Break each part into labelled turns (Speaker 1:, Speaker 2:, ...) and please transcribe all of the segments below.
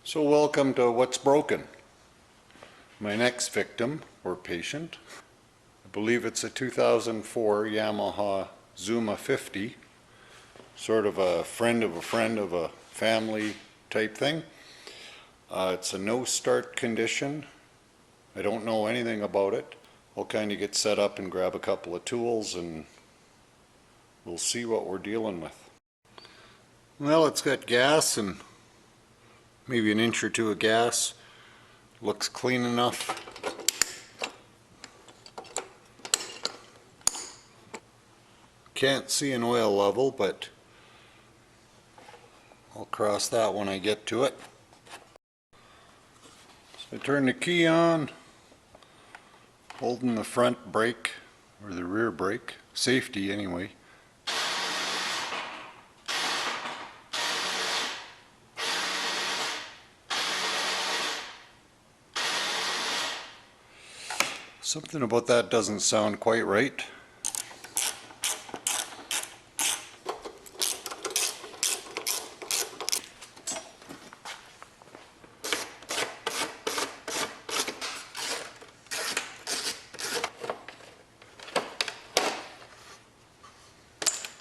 Speaker 1: So welcome to What's Broken. My next victim, or patient, I believe it's a 2004 Yamaha Zuma 50, sort of a friend of a family type thing. It's a no start condition. I don't know anything about it. I'll kind of get set up and grab a couple of tools and we'll see what we're dealing with. Well, it's got gas and maybe an inch or two of gas. Looks clean enough. Can't see an oil level, but I'll cross that when I get to it. So I turn the key on, holding the front brake, or the rear brake, safety anyway. Something about that doesn't sound quite right.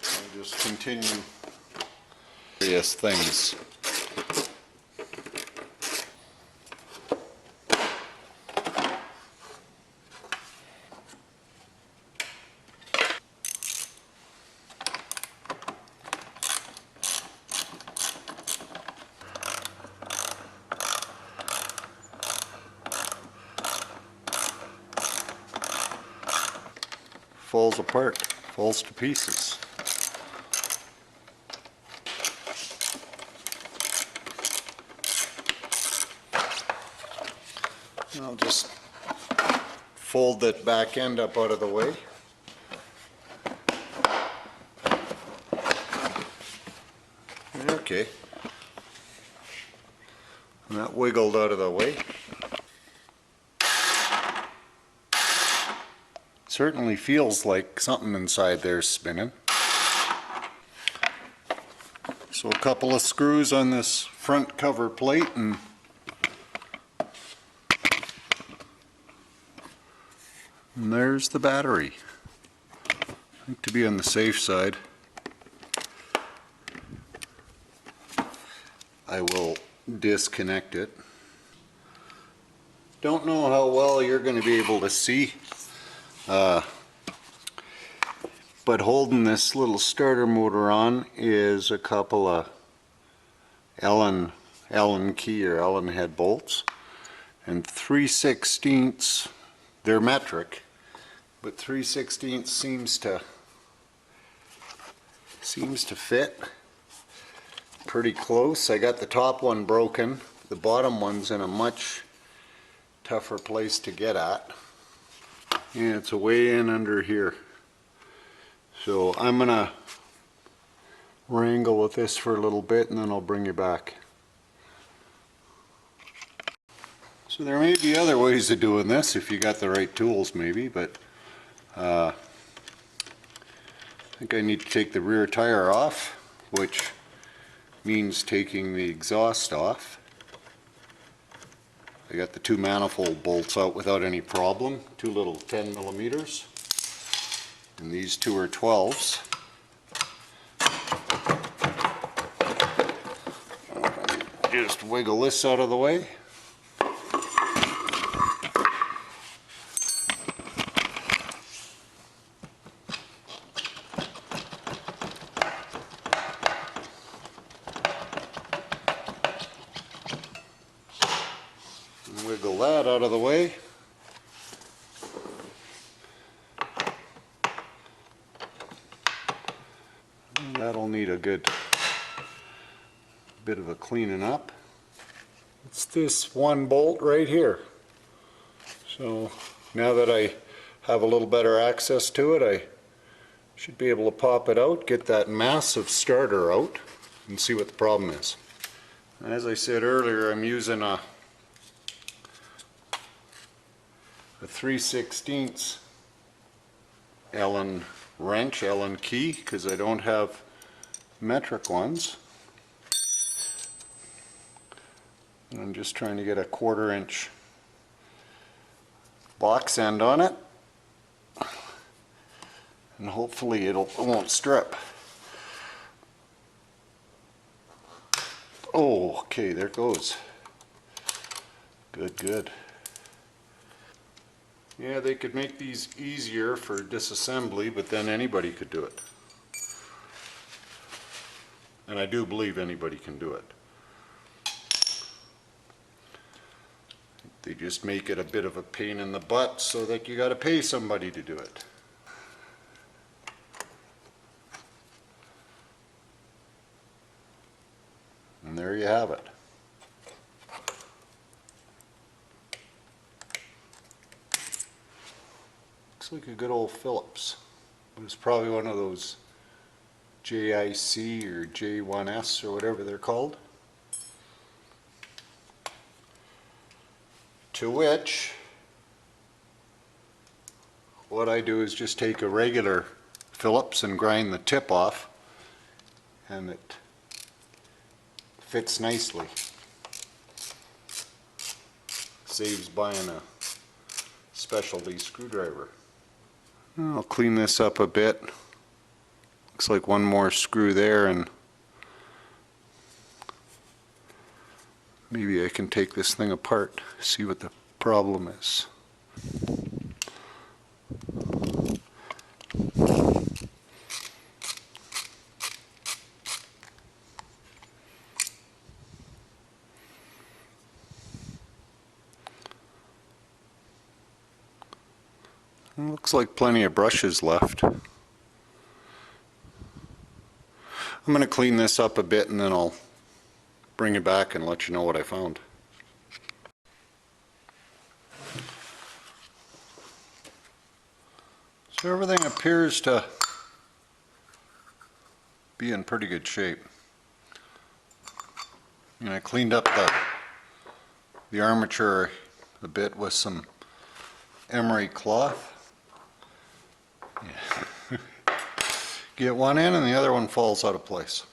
Speaker 1: I'll just continue various things. Falls apart, falls to pieces. I'll just fold that back end up out of the way. Okay. And that wiggled out of the way. Certainly feels like something inside there's spinning. So a couple of screws on this front cover plate and there's the battery. I think to be on the safe side, I will disconnect it. Don't know how well you're going to be able to see. But holding this little starter motor on is a couple of Allen key or Allen head bolts, and 3/16, they're metric, but 3/16 seems to fit pretty close. I got the top one broken. The bottom one's in a much tougher place to get at. Yeah, it's way in under here. So I'm gonna wrangle with this for a little bit and then I'll bring you back. So there may be other ways of doing this if you got the right tools maybe, but I think I need to take the rear tire off, which means taking the exhaust off. I got the two manifold bolts out without any problem, two little 10 millimeters, and these two are 12s. Just wiggle this out of the way. And wiggle that out of the way. That'll need a good bit of a cleaning up. It's this one bolt right here. So now that I have a little better access to it, I should be able to pop it out, get that massive starter out, and see what the problem is. As I said earlier, I'm using a 3/16 Allen wrench, Allen key, because I don't have metric ones. I'm just trying to get a 1/4 inch box end on it, and hopefully it won't strip. Oh, okay, there it goes. Good, good. Yeah, they could make these easier for disassembly, but then anybody could do it. And I do believe anybody can do it. They just make it a bit of a pain in the butt so that you got to pay somebody to do it. And there you have it. Looks like a good old Phillips. It was probably one of those JIC or J1S or whatever they're called. To which, what I do is just take a regular Phillips and grind the tip off, and it fits nicely. Saves buying a specialty screwdriver. I'll clean this up a bit. Looks like one more screw there, and maybe I can take this thing apart, see what the problem is. Looks like plenty of brushes left. I'm going to clean this up a bit and then I'll bring it back and let you know what I found. So everything appears to be in pretty good shape. And I cleaned up the armature a bit with some emery cloth. Yeah. Get one in and the other one falls out of place.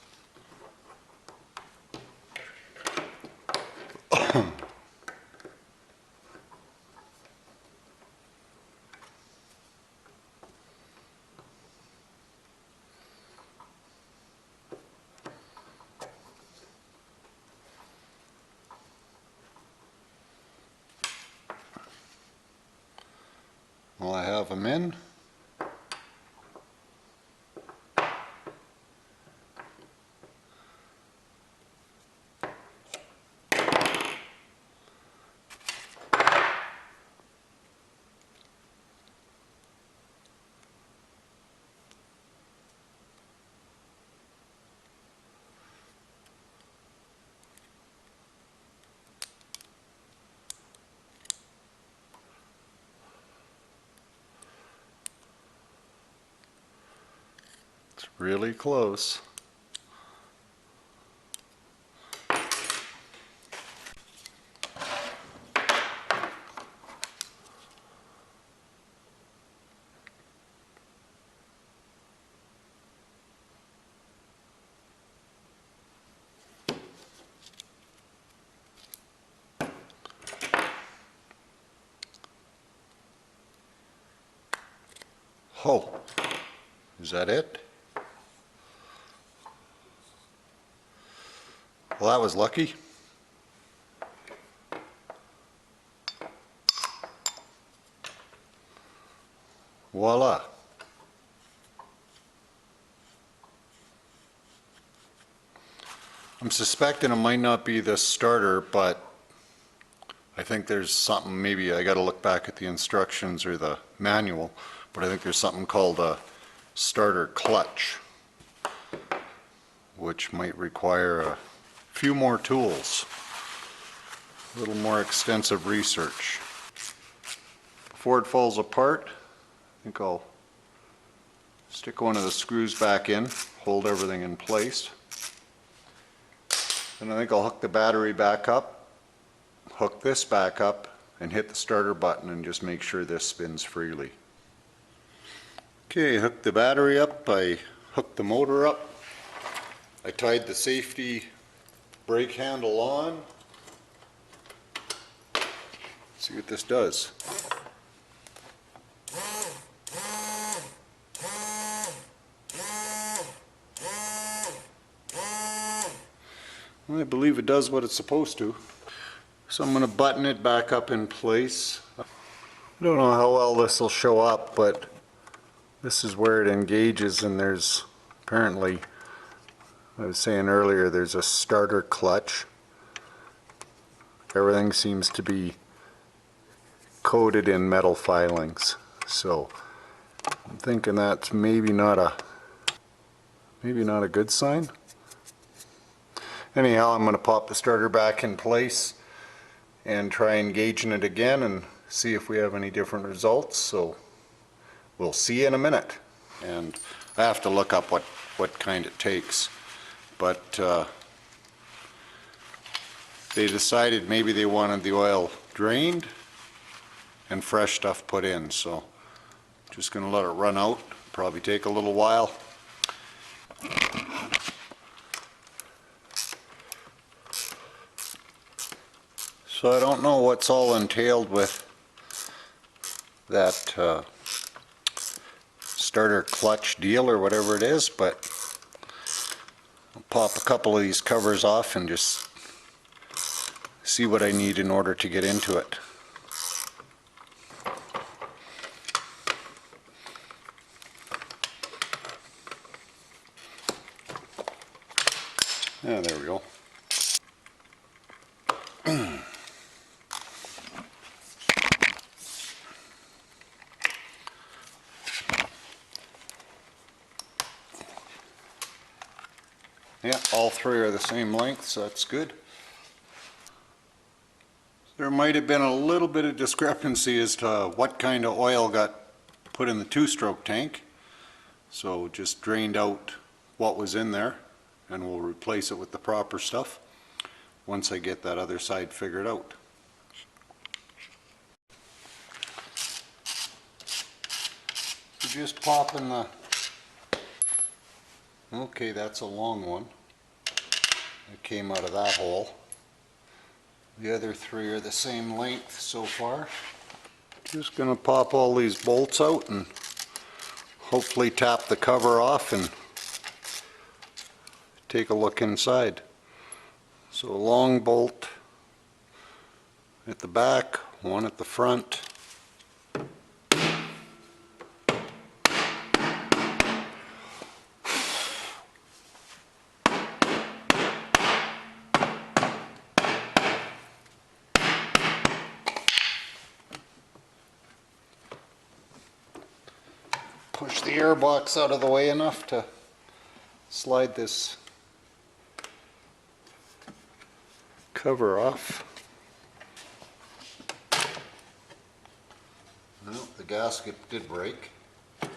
Speaker 1: Well, I have them in. It's really close. Oh, is that it? Well, that was lucky. Voila. I'm suspecting it might not be the starter, but I think there's something, maybe I got to look back at the instructions or the manual, but I think there's something called a starter clutch, which might require a few more tools, a little more extensive research. Before it falls apart, I think I'll stick one of the screws back in, hold everything in place. And I think I'll hook the battery back up, hook this back up, and hit the starter button and just make sure this spins freely. Okay, hook the battery up, I hooked the motor up, I tied the safety brake handle on, See what this does. Well, I believe it does what it's supposed to. So I'm going to button it back up in place. I don't know how well this will show up, but this is where it engages, and there's apparently, I was saying earlier, there's a starter clutch. Everything seems to be coated in metal filings, so I'm thinking that's maybe not a good sign. Anyhow, I'm going to pop the starter back in place and try engaging it again and see if we have any different results. So we'll see in a minute. And I have to look up what kind it takes. But they decided maybe they wanted the oil drained and fresh stuff put in. So just going to let it run out. Probably take a little while. So I don't know what's all entailed with that starter clutch deal or whatever it is, but I'll pop a couple of these covers off and just see what I need in order to get into it. Yeah, there we go. Yeah, all three are the same length, so that's good. There might have been a little bit of discrepancy as to what kind of oil got put in the two-stroke tank. So just drained out what was in there, and we'll replace it with the proper stuff once I get that other side figured out. So just popping the... Okay, that's a long one. It came out of that hole. The other three are the same length so far. Just going to pop all these bolts out and hopefully tap the cover off and take a look inside. So a long bolt at the back, one at the front. Push the air box out of the way enough to slide this cover off. Well, the gasket did break in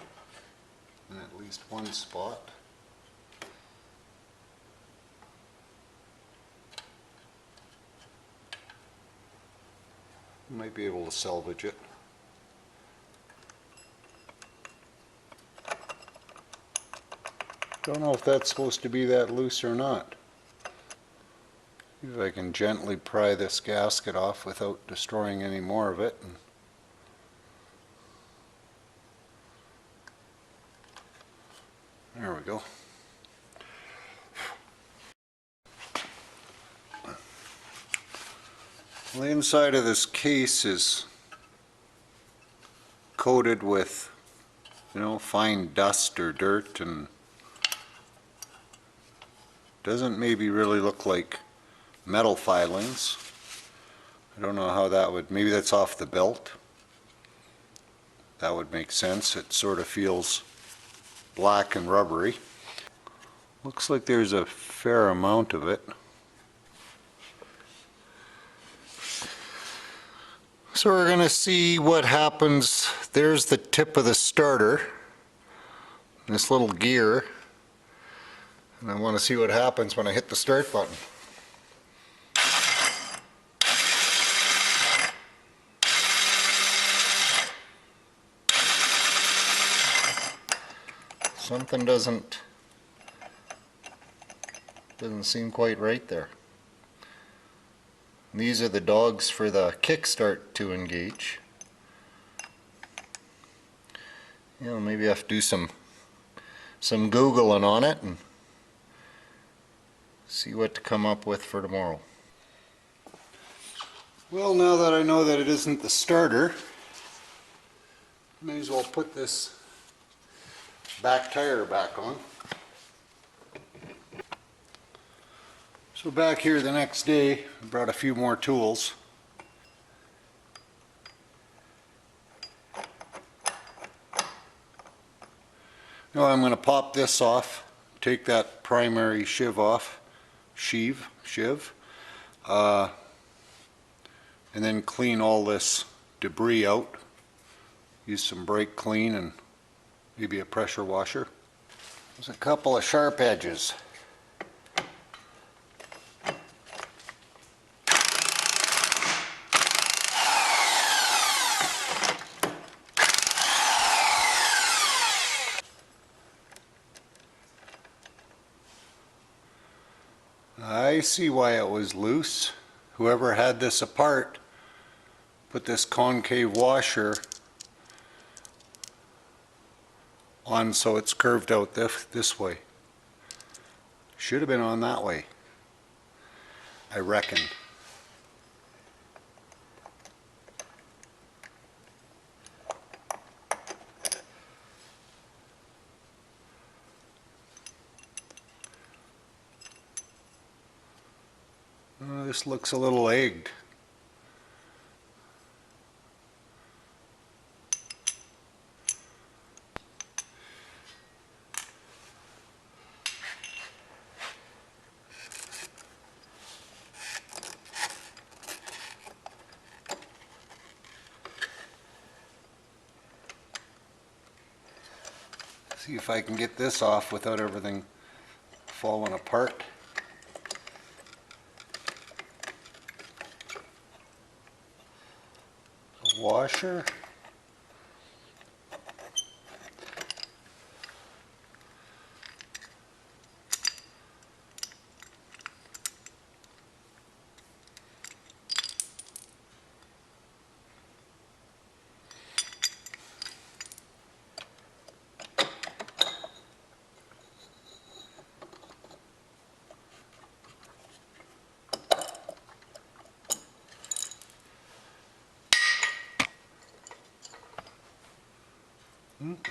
Speaker 1: at least one spot. Might be able to salvage it. Don't know if that's supposed to be that loose or not. See if I can gently pry this gasket off without destroying any more of it. There we go. Well, the inside of this case is coated with, fine dust or dirt, and doesn't maybe really look like metal filings. I don't know how that would, maybe that's off the belt. That would make sense. It sort of feels black and rubbery. Looks like there's a fair amount of it. So we're going to see what happens. There's the tip of the starter, this little gear. And I want to see what happens when I hit the start button. Something doesn't seem quite right there. These are the dogs for the kickstart to engage. You know, maybe I have to do some Googling on it and see what to come up with for tomorrow. Well, now that I know that it isn't the starter, may as well put this back tire back on. So back here the next day, I brought a few more tools. Now I'm going to pop this off, take that primary sheave off, and then clean all this debris out. Use some brake clean and maybe a pressure washer. There's a couple of sharp edges. I see why it was loose. Whoever had this apart put this concave washer on so it's curved out this way. Should have been on that way, I reckon. This looks a little egged. See if I can get this off without everything falling apart. Washer.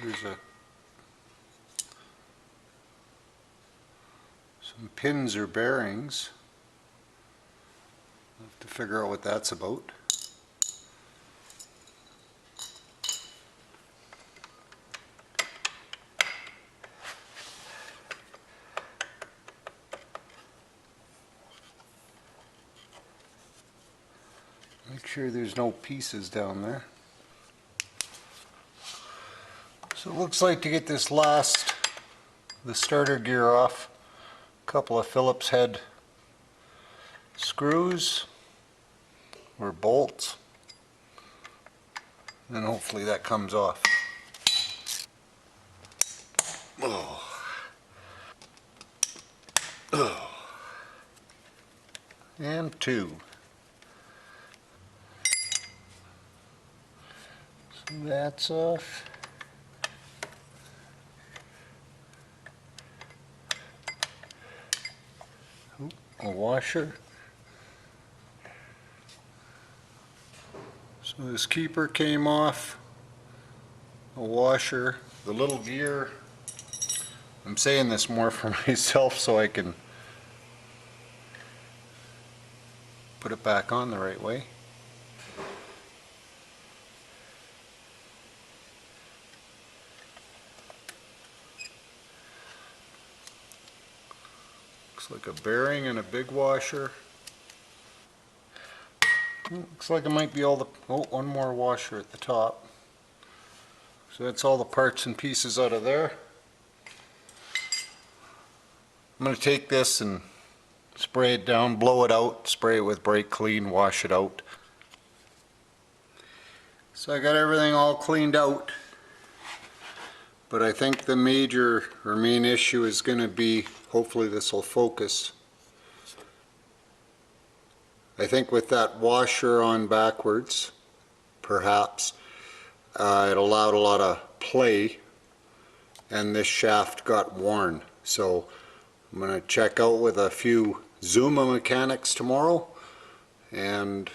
Speaker 1: There's some pins or bearings. I'll have to figure out what that's about. Make sure there's no pieces down there. So it looks like to get this the starter gear off, a couple of Phillips head screws or bolts, and hopefully that comes off. Oh. Oh. And two. So that's off. A washer. So this keeper came off, a washer, the little gear. I'm saying this more for myself so I can put it back on the right way. Looks like a bearing and a big washer. Looks like it might be all the, oh, one more washer at the top. So that's all the parts and pieces out of there. I'm going to take this and spray it down, blow it out, spray it with brake clean, wash it out. So I got everything all cleaned out. But I think the major or main issue is going to be, hopefully this will focus, I think with that washer on backwards, perhaps, it allowed a lot of play and this shaft got worn. So I'm going to check out with a few Zuma mechanics tomorrow and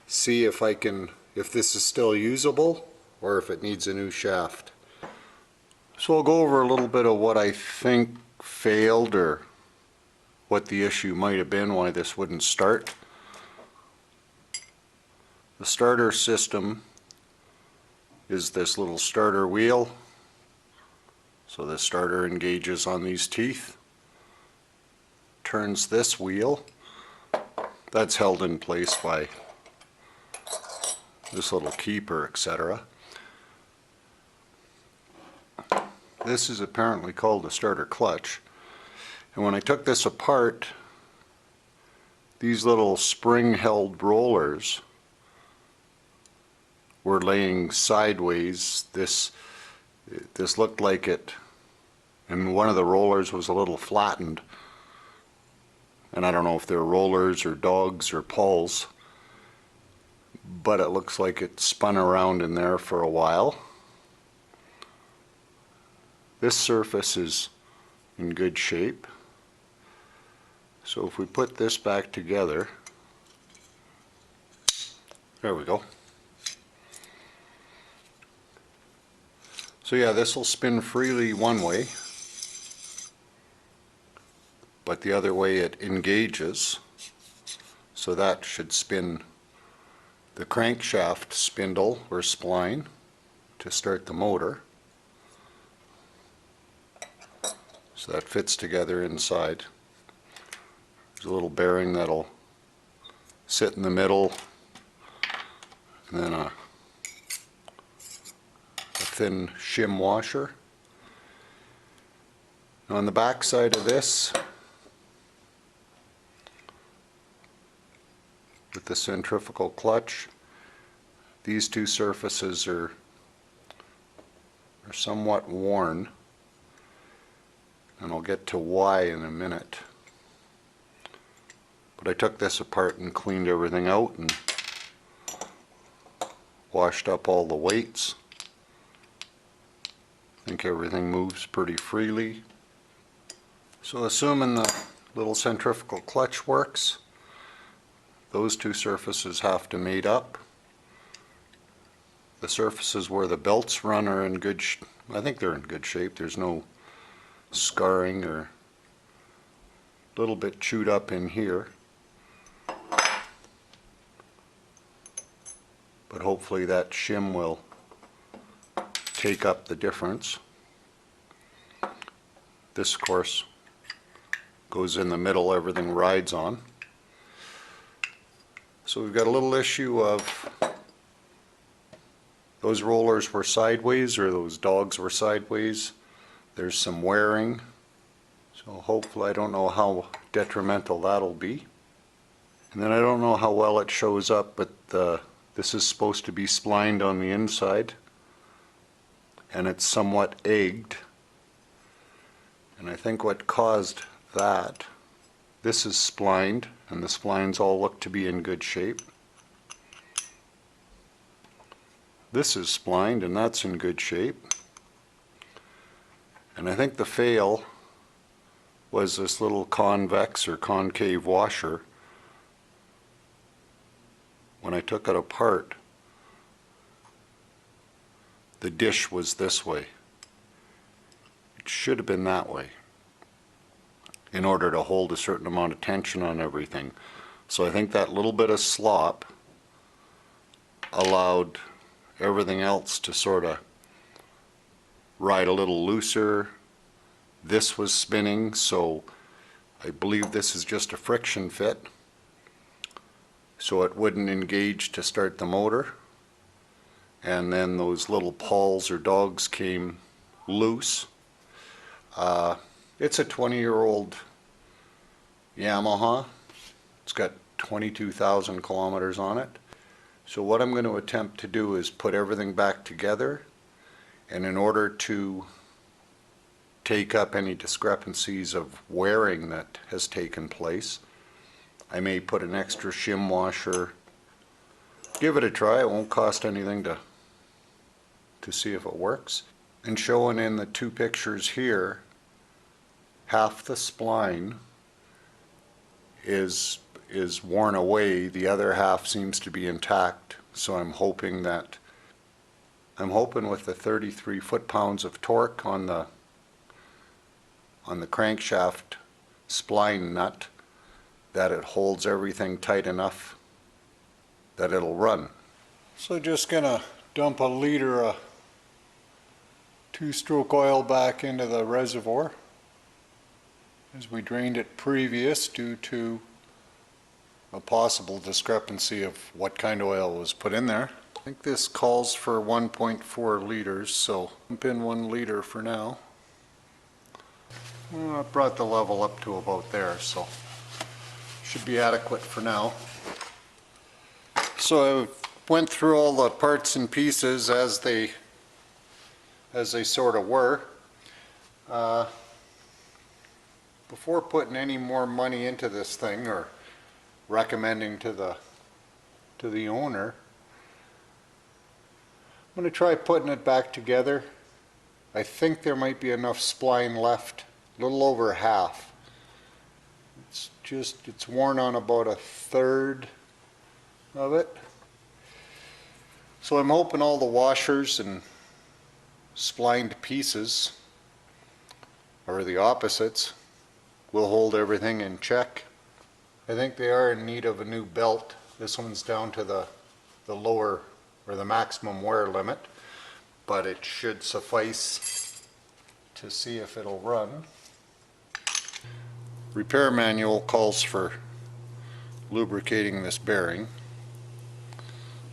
Speaker 1: see if this is still usable or if it needs a new shaft. So I'll go over a little bit of what I think failed or what the issue might have been, why this wouldn't start. The starter system is this little starter wheel. So the starter engages on these teeth, turns this wheel, that's held in place by this little keeper, etc. This is apparently called a starter clutch. And when I took this apart, these little spring-held rollers were laying sideways. This looked like it, and one of the rollers was a little flattened. And I don't know if they're rollers or dogs or pawls, but it looks like it spun around in there for a while. This surface is in good shape. So if we put this back together, there we go. So yeah, this will spin freely one way, but the other way it engages. So that should spin the crankshaft spindle or spline to start the motor. So that fits together inside. There's a little bearing that'll sit in the middle, and then a thin shim washer. Now on the back side of this, with the centrifugal clutch, these two surfaces are somewhat worn, and I'll get to why in a minute. But I took this apart and cleaned everything out and washed up all the weights. I think everything moves pretty freely. So assuming the little centrifugal clutch works, those two surfaces have to mate up. The surfaces where the belts run are in good shape. I think they're in good shape. There's no scarring or a little bit chewed up in here. But hopefully that shim will take up the difference. This, of course, goes in the middle, everything rides on. So we've got a little issue of those rollers were sideways, or those dogs were sideways. There's some wearing. So hopefully, I don't know how detrimental that'll be. And then I don't know how well it shows up, but this is supposed to be splined on the inside, and it's somewhat egged. And I think what caused that, this is splined, and the splines all look to be in good shape. This is splined, and that's in good shape. And I think the fail was this little convex or concave washer. When I took it apart, the dish was this way. It should have been that way in order to hold a certain amount of tension on everything. So I think that little bit of slop allowed everything else to sort of ride a little looser. This was spinning, so I believe this is just a friction fit, so it wouldn't engage to start the motor. And then those little pawls or dogs came loose. It's a 20-year-old Yamaha. It's got 22,000 kilometers on it. So what I'm going to attempt to do is put everything back together, and in order to take up any discrepancies of wearing that has taken place, I may put an extra shim washer. Give it a try. It won't cost anything to see if it works. And showing in the two pictures here, half the spline is worn away. The other half seems to be intact. So I'm hoping with the 33 foot-pounds of torque on the crankshaft spline nut that it holds everything tight enough that it'll run. So just gonna dump a liter of two-stroke oil back into the reservoir as we drained it previous due to a possible discrepancy of what kind of oil was put in there. I think this calls for 1.4 liters, so dump in 1 liter for now. Well, I brought the level up to about there, so should be adequate for now. So I went through all the parts and pieces as they sort of were. Before putting any more money into this thing or recommending to the owner, I'm going to try putting it back together. I think there might be enough spline left, a little over half. It's worn on about a third of it. So I'm hoping all the washers and splined pieces, or the opposites, will hold everything in check. I think they are in need of a new belt. This one's down to the lower or the maximum wear limit, but it should suffice to see if it'll run. Repair manual calls for lubricating this bearing,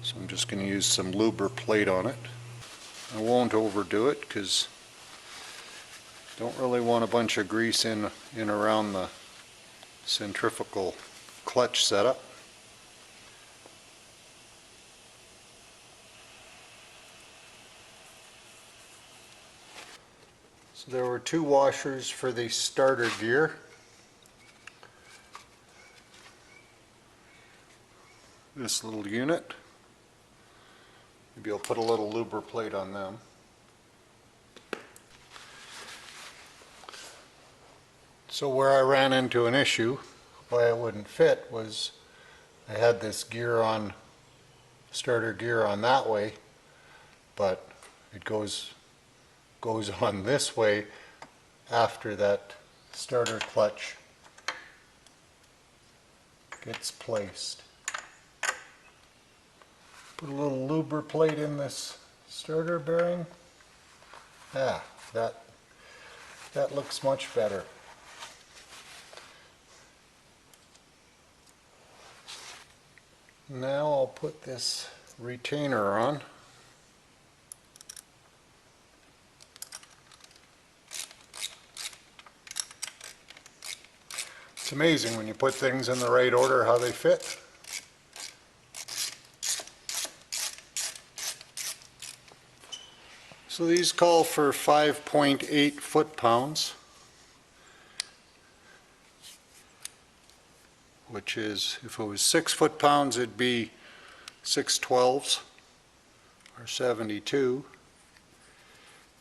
Speaker 1: so I'm just going to use some luber plate on it. I won't overdo it because I don't really want a bunch of grease in around the centrifugal clutch setup. So there were 2 washers for the starter gear. This little unit. Maybe I'll put a little luber plate on them. So where I ran into an issue, why it wouldn't fit, was I had this gear on, starter gear on that way, but it goes on this way after that starter clutch gets placed. Put a little luber plate in this starter bearing. Ah, that looks much better. Now I'll put this retainer on. It's amazing when you put things in the right order how they fit. So these call for 5.8 foot-pounds, which is, if it was 6 foot-pounds, it'd be 6/12 or 72.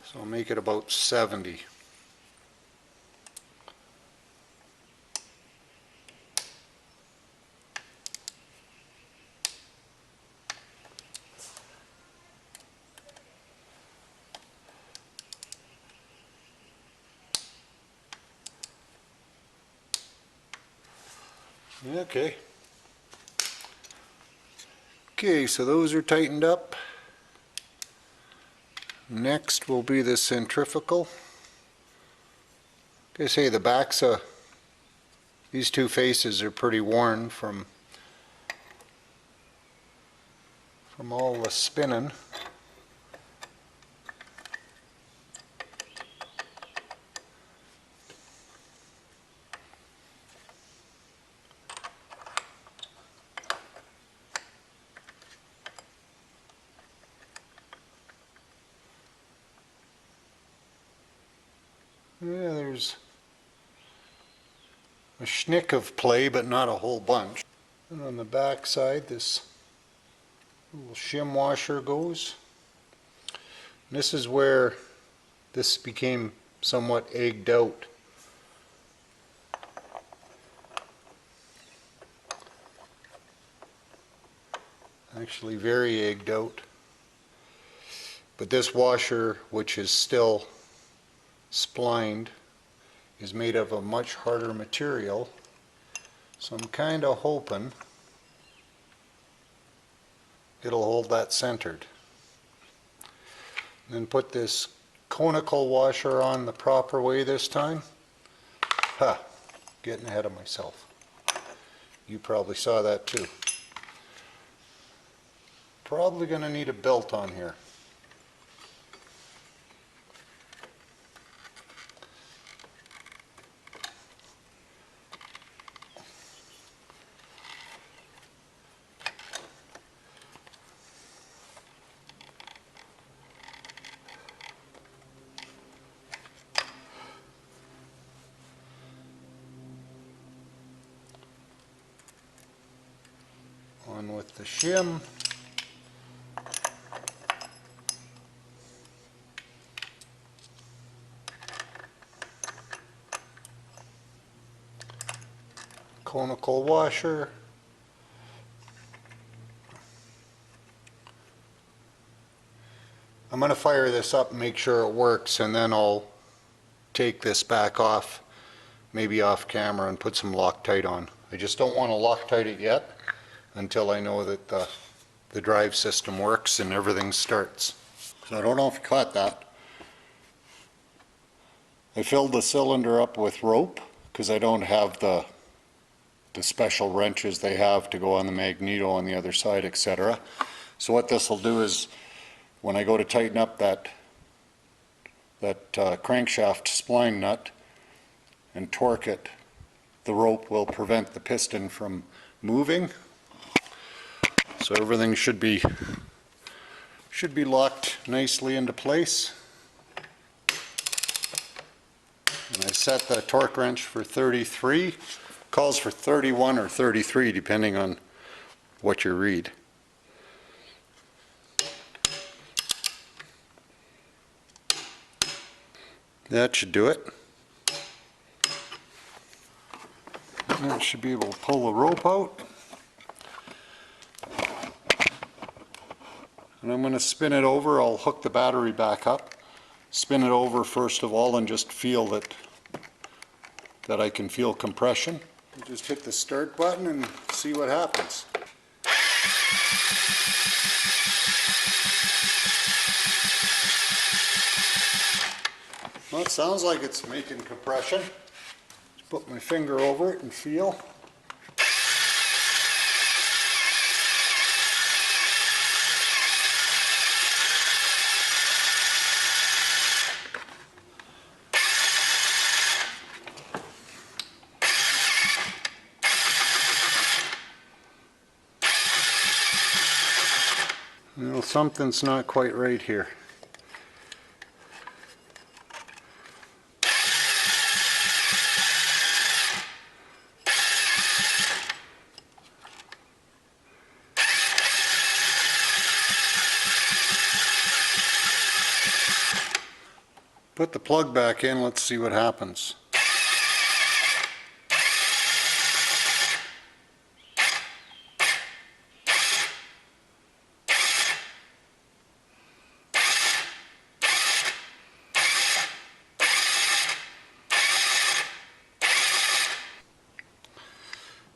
Speaker 1: So I'll make it about 70. Okay, so those are tightened up. Next will be the centrifugal. Like I say, the backs of these 2 faces are pretty worn from all the spinning. Yeah, a schnick of play, but not a whole bunch. And on the back side, this little shim washer goes. And this is where this became somewhat egged out. Actually very egged out. But this washer, which is still splined, is made of a much harder material. So I'm kind of hoping it'll hold that centered. Then put this conical washer on the proper way this time. Ha! Getting ahead of myself. You probably saw that too. Probably going to need a belt on here. On with the shim. Conical washer. I'm going to fire this up and make sure it works, and then I'll take this back off, maybe off camera, and put some Loctite on. I just don't want to Loctite it yet until I know that the drive system works and everything starts. So I don't know if you caught that. I filled the cylinder up with rope because I don't have the special wrenches they have to go on the magneto on the other side, etc. So what this will do is, when I go to tighten up that crankshaft spline nut and torque it, the rope will prevent the piston from moving. So everything should be locked nicely into place. And I set the torque wrench for 33. Calls for 31 or 33 depending on what you read. That should do it. And that should be able to pull the rope out. And I'm going to spin it over. I'll hook the battery back up. Spin it over first of all and just feel that I can feel compression. Just hit the start button and see what happens. Well, it sounds like it's making compression. Just put my finger over it and feel. Well, something's not quite right here. Put the plug back in, let's see what happens.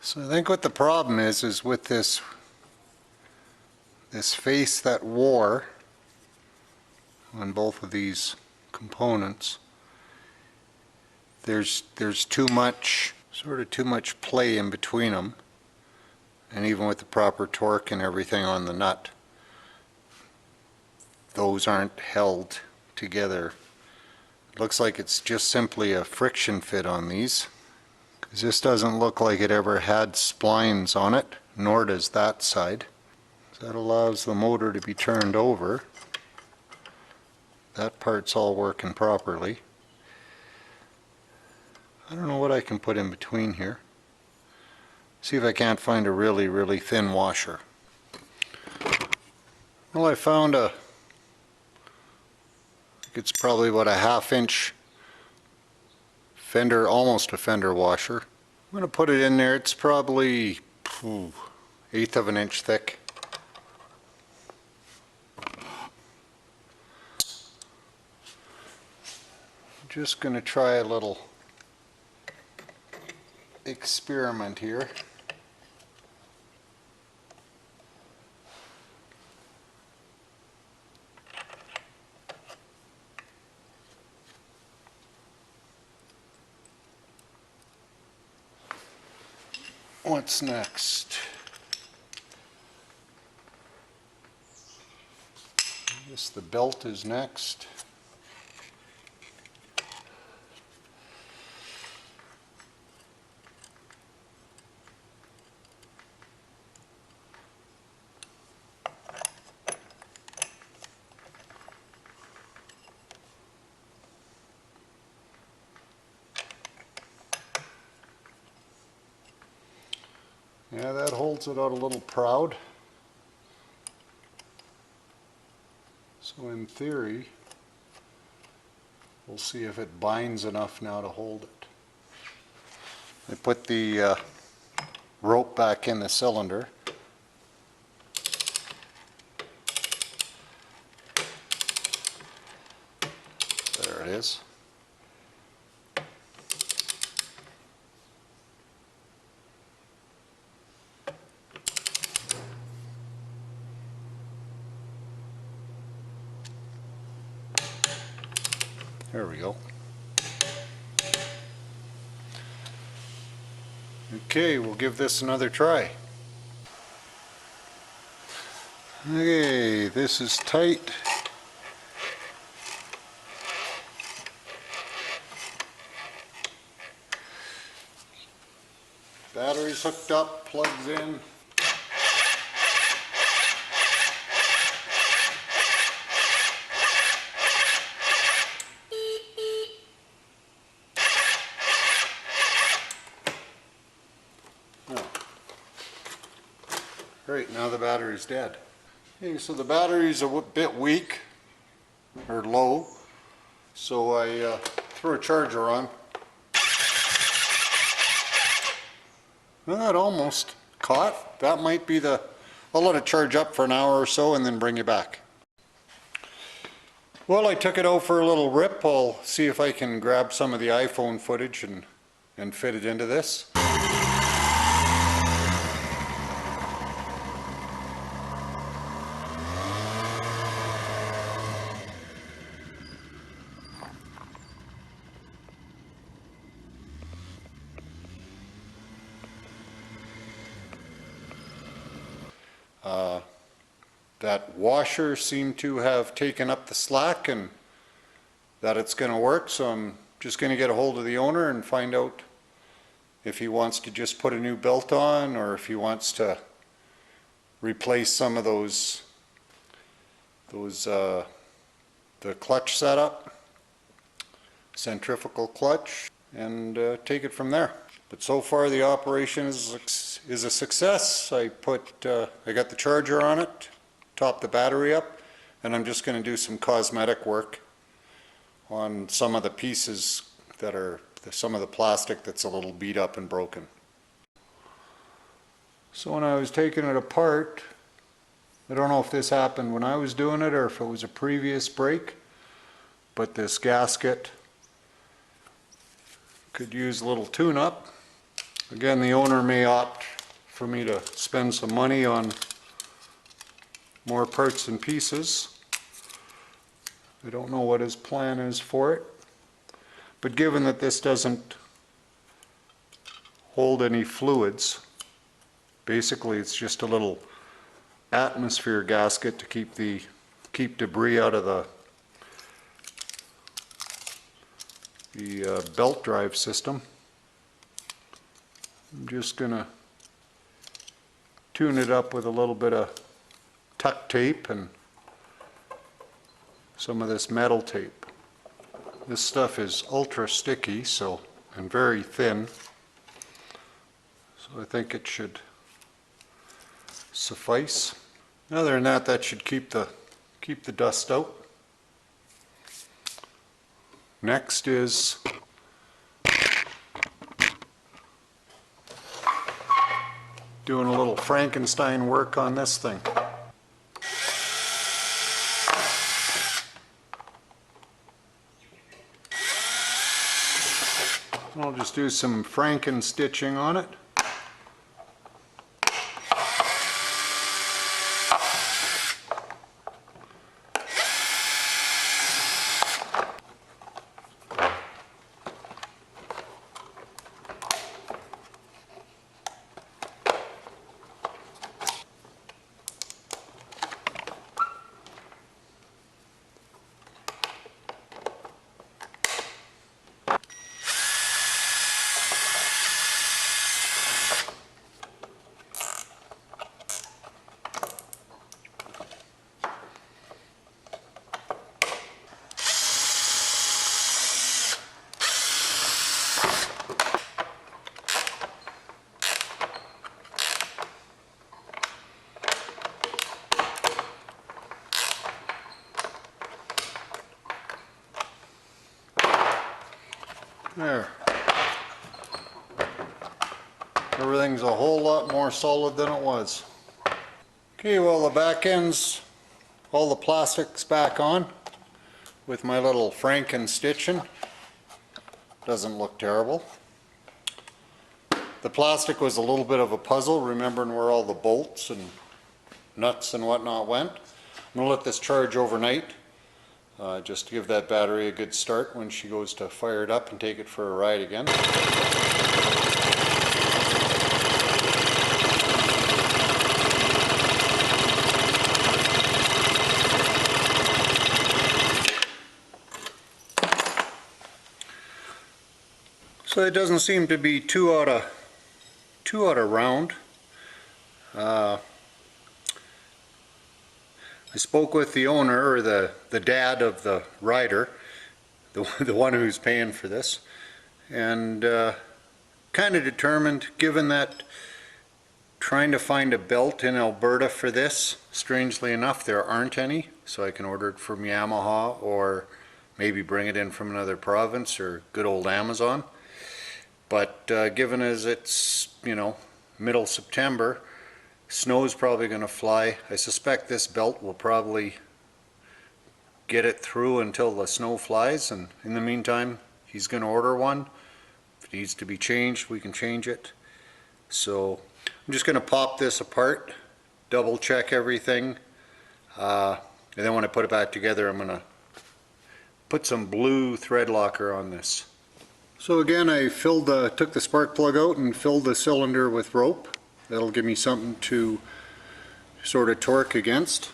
Speaker 1: So I think what the problem is with this face that wore on both of these components, there's too much play in between them, and even with the proper torque and everything on the nut, those aren't held together. It looks like it's just simply a friction fit on these. This doesn't look like it ever had splines on it, nor does that side. So that allows the motor to be turned over. That part's all working properly. I don't know what I can put in between here. See if I can't find a really, really thin washer. Well, I found it's probably about a 1/2 inch fender, almost a fender washer. I'm going to put it in there. It's probably 1/8 of an inch thick. Just going to try a little experiment here. What's next? I guess the belt is next. Yeah, that holds it out a little proud. So in theory, we'll see if it binds enough now to hold it. I put the rope back in the cylinder. There it is. There we go. Okay, we'll give this another try. Okay, this is tight. Battery's hooked up, plugs in. Great, now the battery's dead. Okay, so the battery's a bit weak, or low, so I threw a charger on. Well, that almost caught. That might be I'll let it charge up for an hour or so and then bring you back. Well, I took it out for a little rip. I'll see if I can grab some of the iPhone footage and fit it into this. That washer seemed to have taken up the slack and that it's going to work, so I'm just going to get a hold of the owner and find out if he wants to just put a new belt on or if he wants to replace some of the clutch setup, centrifugal clutch, and take it from there. But so far the operation is a success. I got the charger on it, topped the battery up, and I'm just going to do some cosmetic work on some of the pieces that are some of the plastic that's a little beat up and broken. So when I was taking it apart, I don't know if this happened when I was doing it or if it was a previous break, but this gasket could use a little tune-up. Again, the owner may opt for me to spend some money on more parts and pieces. I don't know what his plan is for it, but given that this doesn't hold any fluids, basically it's just a little atmosphere gasket to keep debris out of the belt drive system. I'm just gonna tune it up with a little bit of tuck tape and some of this metal tape. This stuff is ultra sticky, so and very thin, so I think it should suffice. Other than that, that should keep the dust out. Next is doing a little Frankenstein work on this thing. I'll just do some Franken stitching on it. There. Everything's a whole lot more solid than it was. Okay, well, the back end's, all the plastic's back on with my little Franken stitching. Doesn't look terrible. The plastic was a little bit of a puzzle, remembering where all the bolts and nuts and whatnot went. I'm going to let this charge overnight. Just to give that battery a good start when she goes to fire it up and take it for a ride again. So it doesn't seem to be too out of round. I spoke with the owner, or the dad of the rider, the one who's paying for this, and kind of determined, given that trying to find a belt in Alberta for this, strangely enough there aren't any, so I can order it from Yamaha or maybe bring it in from another province or good old Amazon. But given as it's, you know, middle September, snow's probably going to fly. I suspect this belt will probably get it through until the snow flies, and in the meantime he's going to order one. If it needs to be changed, we can change it. So I'm just going to pop this apart, double check everything, and then when I put it back together I'm going to put some blue thread locker on this. So again, I took the spark plug out and filled the cylinder with rope. That'll give me something to sort of torque against.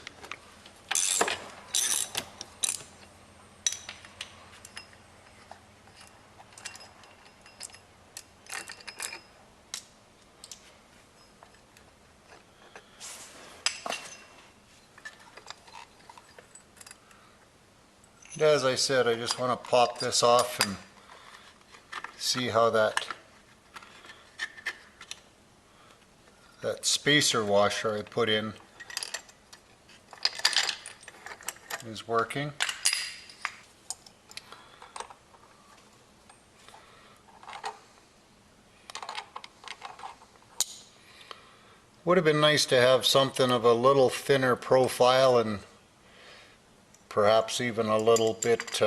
Speaker 1: And as I said, I just want to pop this off and see how that spacer washer I put in is working. Would have been nice to have something of a little thinner profile and perhaps even a little bit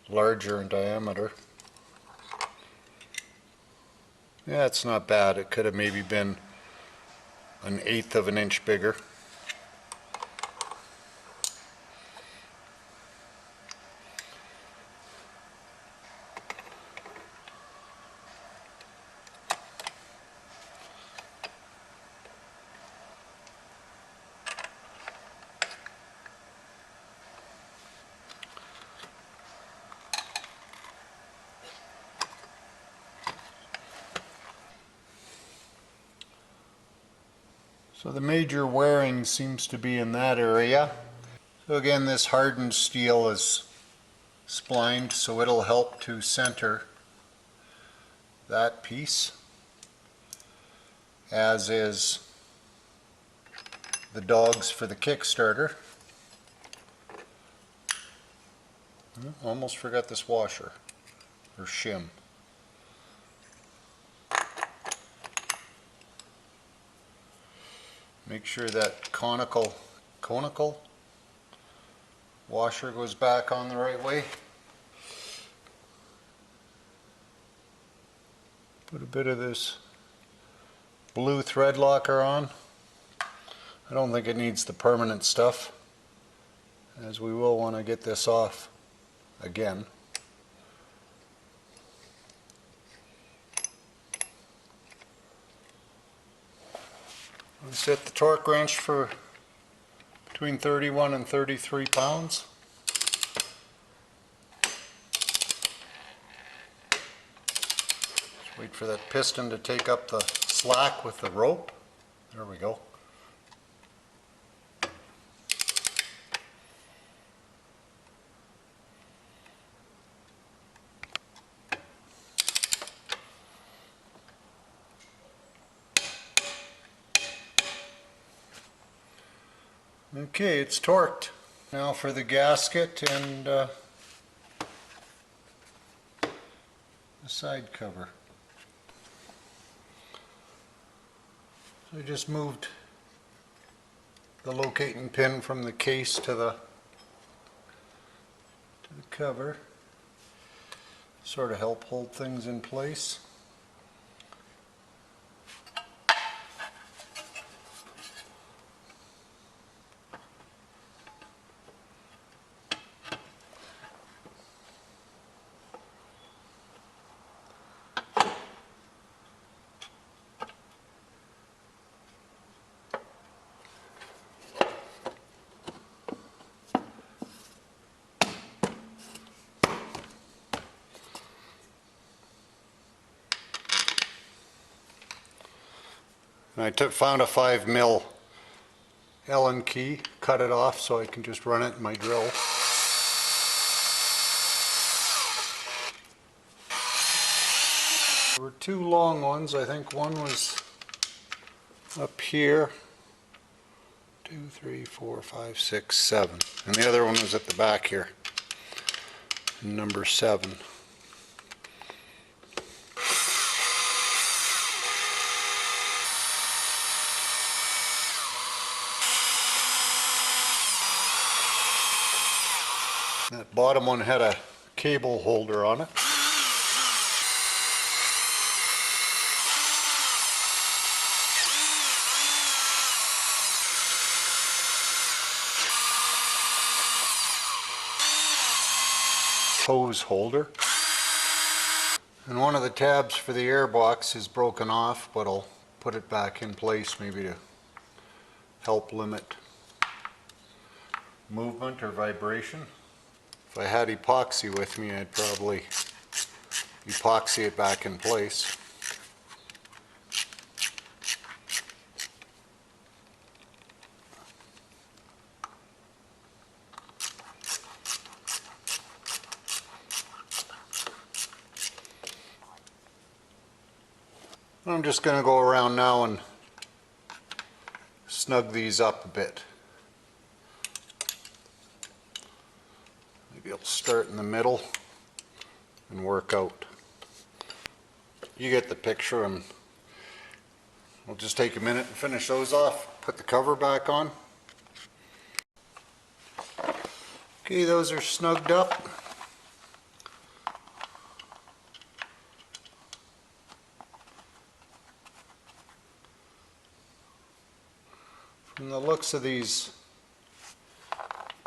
Speaker 1: larger in diameter. Yeah, it's not bad. It could have maybe been 1/8 of an inch bigger. So the major wearing seems to be in that area. So again, this hardened steel is splined, so it'll help to center that piece, as is the dogs for the Kickstarter. Almost forgot this washer, or shim. Make sure that conical washer goes back on the right way. Put a bit of this blue thread locker on. I don't think it needs the permanent stuff, as we will want to get this off again. We set the torque wrench for between 31 and 33 pounds. Just wait for that piston to take up the slack with the rope. There we go. Okay, it's torqued. Now for the gasket and the side cover. So I just moved the locating pin from the case to the cover. Sort of help hold things in place. And I found a 5mm Allen key, cut it off so I can just run it in my drill. There were two long ones. I think one was up here. 2, 3, 4, 5, 6, 7. And the other one was at the back here. Number 7. That bottom one had a cable holder on it. Hose holder. And one of the tabs for the airbox is broken off, but I'll put it back in place maybe to help limit movement or vibration. If I had epoxy with me, I'd probably epoxy it back in place. I'm just going to go around now and snug these up a bit. Maybe I'll start in the middle and work out. You get the picture, and we'll just take a minute and finish those off. Put the cover back on. Okay, those are snugged up. From the looks of these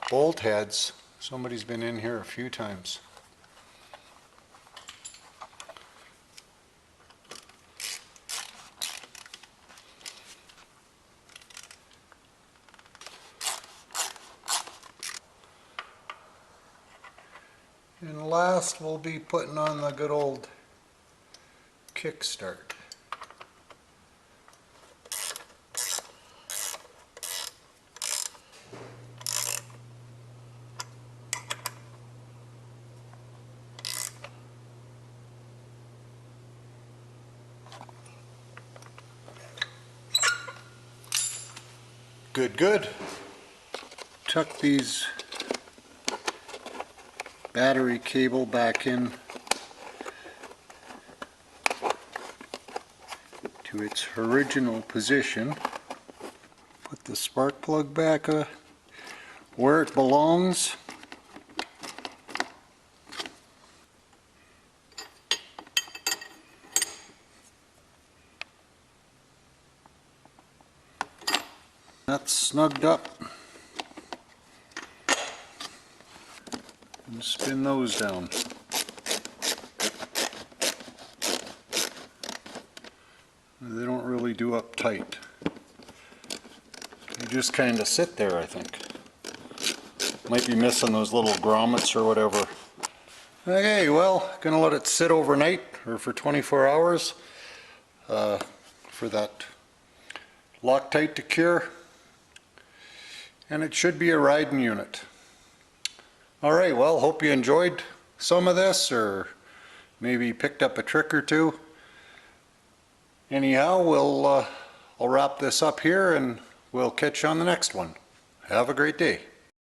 Speaker 1: bolt heads, somebody's been in here a few times. And last we'll be putting on the good old kickstart. Good, good. Tuck these battery cable back in to its original position. Put the spark plug back where it belongs. That's snugged up. And spin those down. They don't really do up tight. They just kind of sit there, I think. Might be missing those little grommets or whatever. Okay, well, gonna let it sit overnight or for 24 hours for that Loctite to cure. And it should be a riding unit. Alright, well, hope you enjoyed some of this, or maybe picked up a trick or two. Anyhow, I'll wrap this up here and we'll catch you on the next one. Have a great day.